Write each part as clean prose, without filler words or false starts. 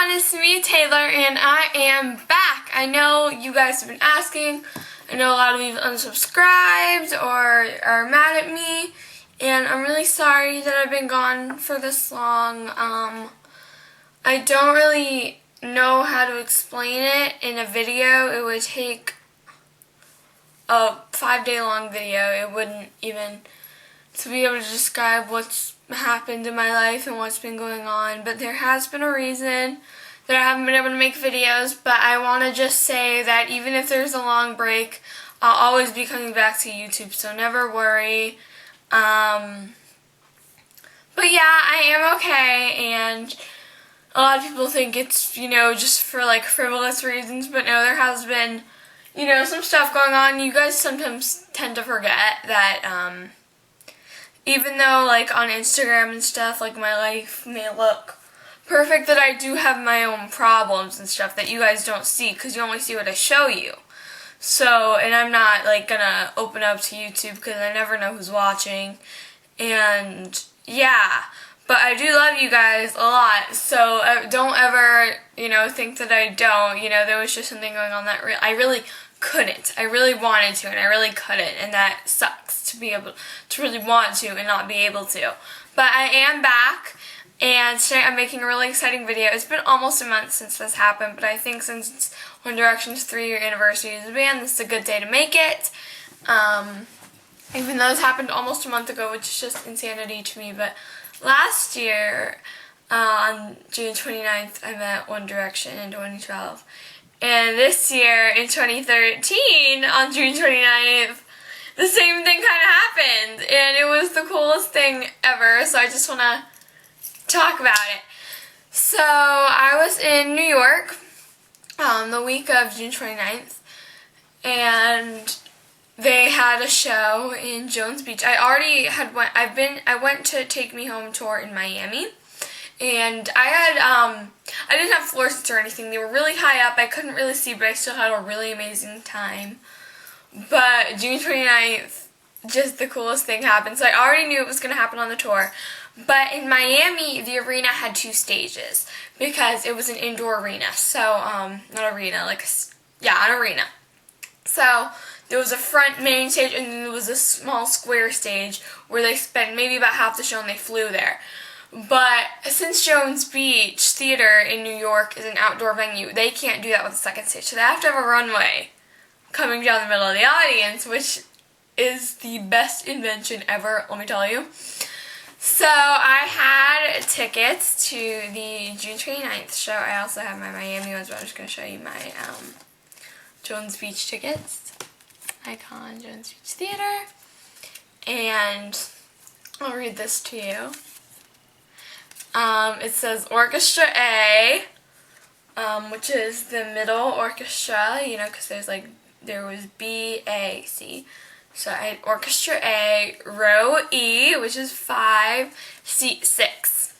everyone, it's me, Taylor, and I am back. I know you guys have been asking. I know a lot of you unsubscribed or are mad at me, and I'm really sorry that I've been gone for this long. I don't really know how to explain it in a video. It would take a 5-day long video. It wouldn't even to be able to describe what's happened in my life and what's been going on, but there has been a reason that I haven't been able to make videos. But I want to just say that even if there's a long break, I'll always be coming back to YouTube, so never worry. But yeah, I am okay, and a lot of people think it's, just for like frivolous reasons, but no, there has been, some stuff going on. You guys sometimes tend to forget that, even though, like, on Instagram and stuff, like, my life may look perfect, that I do have my own problems and stuff that you guys don't see, because you only see what I show you. So, and I'm not, like, gonna open up to YouTube, because I never know who's watching, and, yeah. But I do love you guys a lot, so don't ever, think that I don't. There was just something going on that I really couldn't. I really wanted to, and I really couldn't, and that sucks to be able to really want to and not be able to. But I am back, and today I'm making a really exciting video. It's been almost a month since this happened, but I think since it's One Direction's 3-year anniversary as a band, this is a good day to make it. Even though this happened almost a month ago, which is just insanity to me, but last year, on June 29th, I met One Direction in 2012. And this year, in 2013, on June 29th, the same thing kind of happened. And it was the coolest thing ever, so I just want to talk about it. So, I was in New York the week of June 29th, and they had a show in Jones Beach. I went to Take Me Home tour in Miami, and I didn't have floor seats or anything. They were really high up. I couldn't really see, but I still had a really amazing time. But June 29th, just the coolest thing happened. So I already knew it was going to happen on the tour. But in Miami, the arena had 2 stages because it was an indoor arena. So, not arena, an arena. So there was a front main stage, and then there was a small square stage where they spent maybe about half the show and they flew there. But since Jones Beach Theater in New York is an outdoor venue, they can't do that with the second stage. So they have to have a runway coming down the middle of the audience, which is the best invention ever, let me tell you. So I had tickets to the June 29th show. I also have my Miami ones, but I'm just going to show you my Jones Beach tickets. Icon Jones Beach Theater. And I'll read this to you. It says Orchestra A, which is the middle orchestra, because there was B, A, C. So I had Orchestra A, row E, which is 5, seat 6.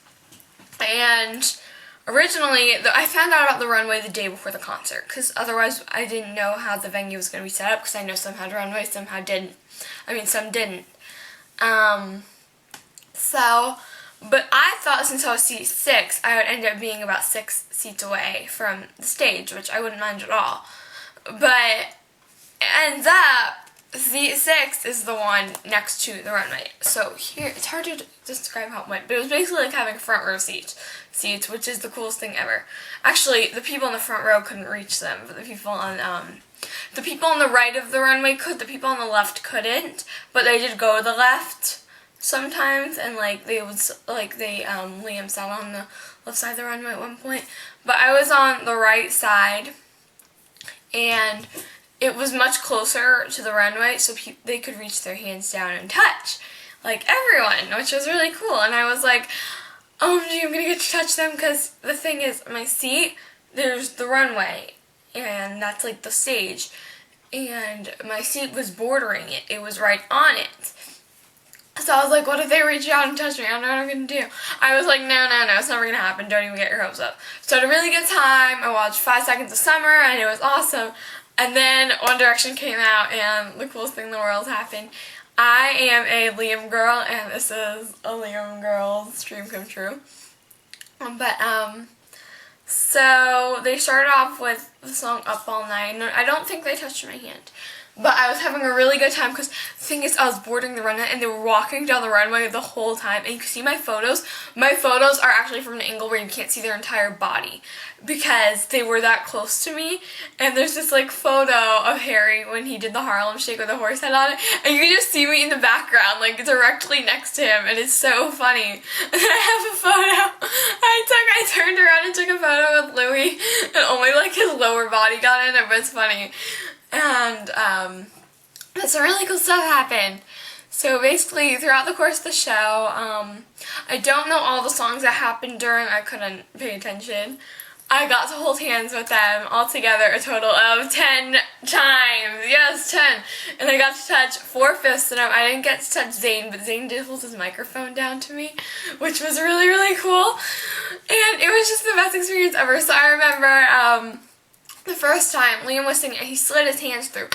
And originally, I found out about the runway the day before the concert, because otherwise I didn't know how the venue was going to be set up, because I know some had runways, some didn't. Some didn't. But I thought since I was seat 6, I would end up being about 6 seats away from the stage, which I wouldn't mind at all. But it ends up, seat 6 is the one next to the runway. So here, it's hard to describe how it went, but it was basically like having front row seats, which is the coolest thing ever. Actually, the people in the front row couldn't reach them, but the people on the right of the runway could, the people on the left couldn't, but they did go to the left sometimes, and Liam sat on the left side of the runway at one point, but I was on the right side, and it was much closer to the runway, so they could reach their hands down and touch, like everyone, which was really cool. And I was like, OMG, I'm gonna get to touch them, because the thing is, my seat, there's the runway, and that's like the stage, and my seat was bordering it. It was right on it. So I was like, what if they reach out and touch me? I don't know what I'm going to do. I was like, no, it's never going to happen. Don't even get your hopes up. So I had a really good time. I watched 5 Seconds of Summer, and it was awesome. And then One Direction came out, and the coolest thing in the world happened. I am a Liam girl, and this is a Liam girl's dream come true. But So they started off with the song Up All Night. I don't think they touched my hand. But I was having a really good time because the thing is I was boarding the runway and they were walking down the runway the whole time. And you can see my photos. My photos are actually from an angle where you can't see their entire body because they were that close to me. And there's this like photo of Harry when he did the Harlem Shake with a horse head on it. And you can just see me in the background like directly next to him. And it's so funny. And then I have a photo I turned around and took a photo with Louis and only like his lower body got in it, but it's funny. And some really cool stuff happened. So basically, throughout the course of the show, I don't know all the songs that happened during. I couldn't pay attention. I got to hold hands with them all together a total of 10 times. Yes, 10. And I got to touch 4/5 of them. I didn't get to touch Zayn, but Zayn did hold his microphone down to me, which was really, really cool. And it was just the best experience ever. So I remember the first time Liam was singing, he slid his hands through,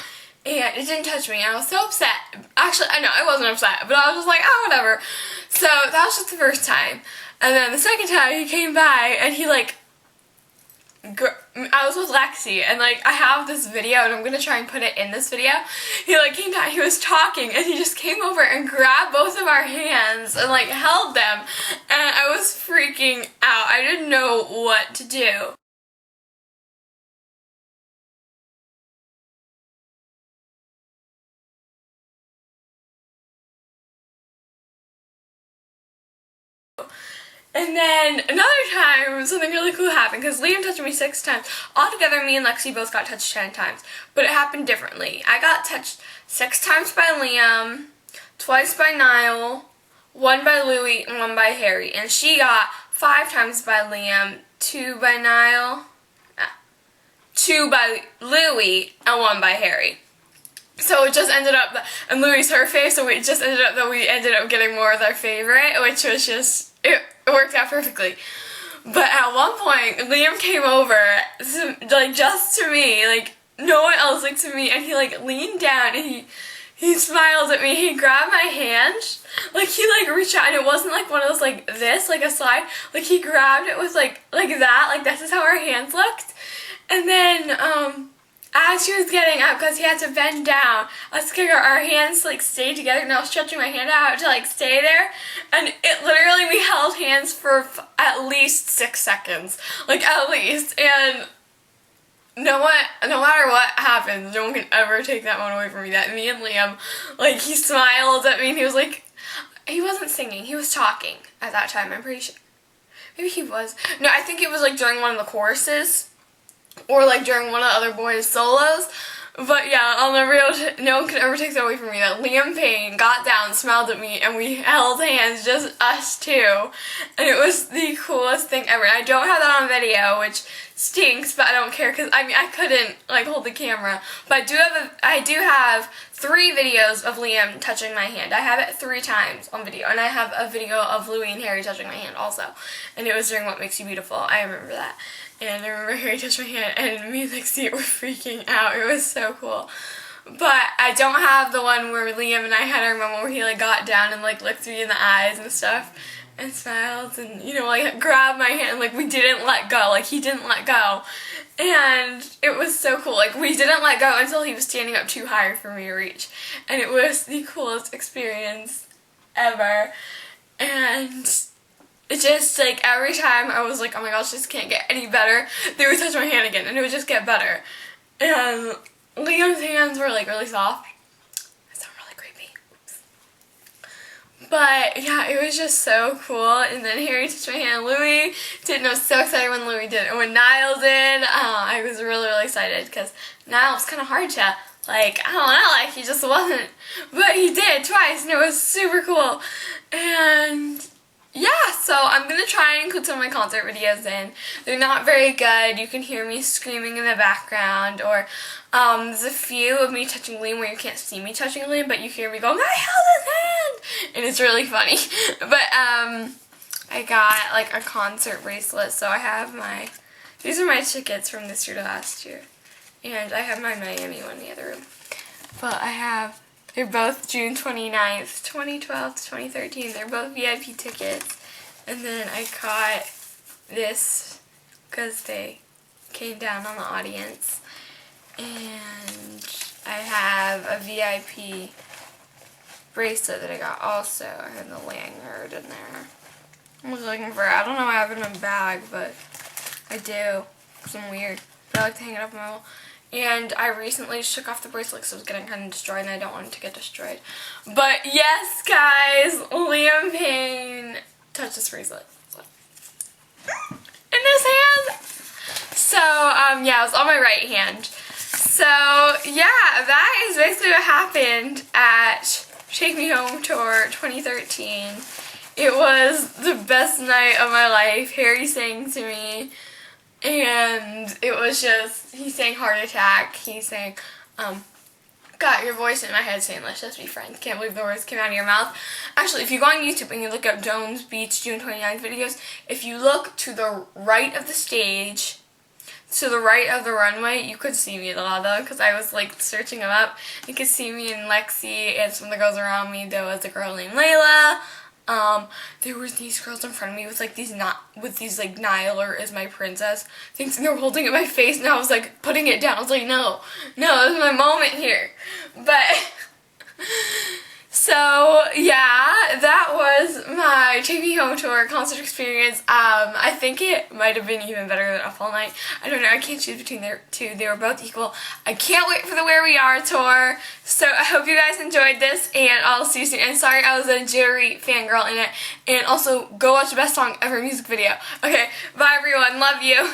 and it didn't touch me, and I was so upset. Actually, I know, I wasn't upset, but I was just like, oh, whatever. So that was just the first time. And then the second time, he came by, and he, like, I was with Lexi, and, like, I have this video, and I'm going to try and put it in this video. He, like, came down, he was talking, and he just came over and grabbed both of our hands and, like, held them, and I was freaking out. I didn't know what to do. And then another time, something really cool happened because Liam touched me 6 times. Altogether, me and Lexi both got touched 10 times, but it happened differently. I got touched 6 times by Liam, twice by Niall, 1 by Louis, and 1 by Harry. And she got 5 times by Liam, 2 by Niall, 2 by Louis, and 1 by Harry. So it just ended up that, and Louis her fave, so it just ended up that we ended up getting more with our favorite, which was just, it worked out perfectly. But at one point, Liam came over, like, just to me, like, no one else, like, to me, and he, like, leaned down, and he smiled at me, he grabbed my hand, like, he, like, reached out, and it wasn't, like, one of those, like, this, like, a slide, like, he grabbed it with, like that, like, this is how our hands looked, and then, as she was getting up, because he had to bend down, our hands, like, stayed together, and I was stretching my hand out to, like, stay there, and it literally, we held hands for at least 6 seconds, like, at least, and no matter what happens, no one can ever take that one away from me, that me and Liam, like, he smiled at me, and he was like, he wasn't singing, he was talking at that time, I'm pretty sure, maybe he was, no, I think it was, like, during one of the choruses, or like during one of the other boys' solos. But yeah, I'll never be able to, no one can ever take that away from me, that Liam Payne got down, smiled at me, and we held hands, just us two. And it was the coolest thing ever. I don't have that on video, which stinks, but I don't care, because I mean, I couldn't like hold the camera. But I do have 3 videos of Liam touching my hand. I have it 3 times on video, and I have a video of Louis and Harry touching my hand also. And it was during What Makes You Beautiful. I remember that. And I remember Harry touched my hand, and me and Lexi were freaking out. It was so cool. But I don't have the one where Liam and I had our moment where he like got down and like looked me in the eyes and stuff and smiled and, you know, like grabbed my hand. Like, we didn't let go. Like, he didn't let go. And it was so cool. Like, we didn't let go until he was standing up too high for me to reach. And it was the coolest experience ever. And it just, like, every time I was like, oh my gosh, this can't get any better, they would touch my hand again, and it would just get better. And Liam's hands were, like, really soft. That sounded really creepy. Oops. But, yeah, it was just so cool. And then Harry touched my hand. Louis did, and I was so excited when Louis did. And when Niall did, I was really, really excited, because Niall was kind of hard to, like, I don't know, like, he just wasn't. But he did twice, and it was super cool. And yeah, so I'm going to try and include some of my concert videos in. They're not very good. You can hear me screaming in the background, or there's a few of me touching Liam where you can't see me touching Liam, but you hear me going, I held his hand! And it's really funny. But I got like a concert bracelet, so I have these are my tickets from this year to last year. And I have my Miami one in the other room. But they're both June 29th, 2012 to 2013. They're both VIP tickets. And then I got this because they came down on the audience. And I have a VIP bracelet that I got also. I have the lanyard in there. I was looking for it. I don't know why I have it in my bag, but I do. Because I'm weird. But I like to hang it up on my wall. And I recently shook off the bracelet because it was getting kind of destroyed and I don't want it to get destroyed. But yes, guys, Liam Payne touched this bracelet. In his hand. So, yeah, it was on my right hand. So, yeah, that is basically what happened at Take Me Home Tour 2013. It was the best night of my life. Harry sang to me. And it was just, he sang Heart Attack. He sang, got your voice in my head saying, let's just be friends. Can't believe the words came out of your mouth. Actually, if you go on YouTube and you look up Jones Beach June 29th videos, if you look to the right of the stage, to the right of the runway, you could see me a lot though, because I was like searching them up. You could see me and Lexi and some of the girls around me. There was a girl named Layla. There was these girls in front of me with like these like Nyler is my princess things, and they were holding up my face, and I was like putting it down. I was like, no, this is my moment here. But so yeah, that was my Take Me Home Tour concert experience. I think it might have been even better than Up All Night. I don't know, I can't choose between the two. They were both equal. I can't wait for the Where We Are tour. So I hope you guys enjoyed this, and I'll see you soon. And sorry I was a jittery fangirl in it. And also, go watch the Best Song Ever music video. Okay, bye everyone, love you.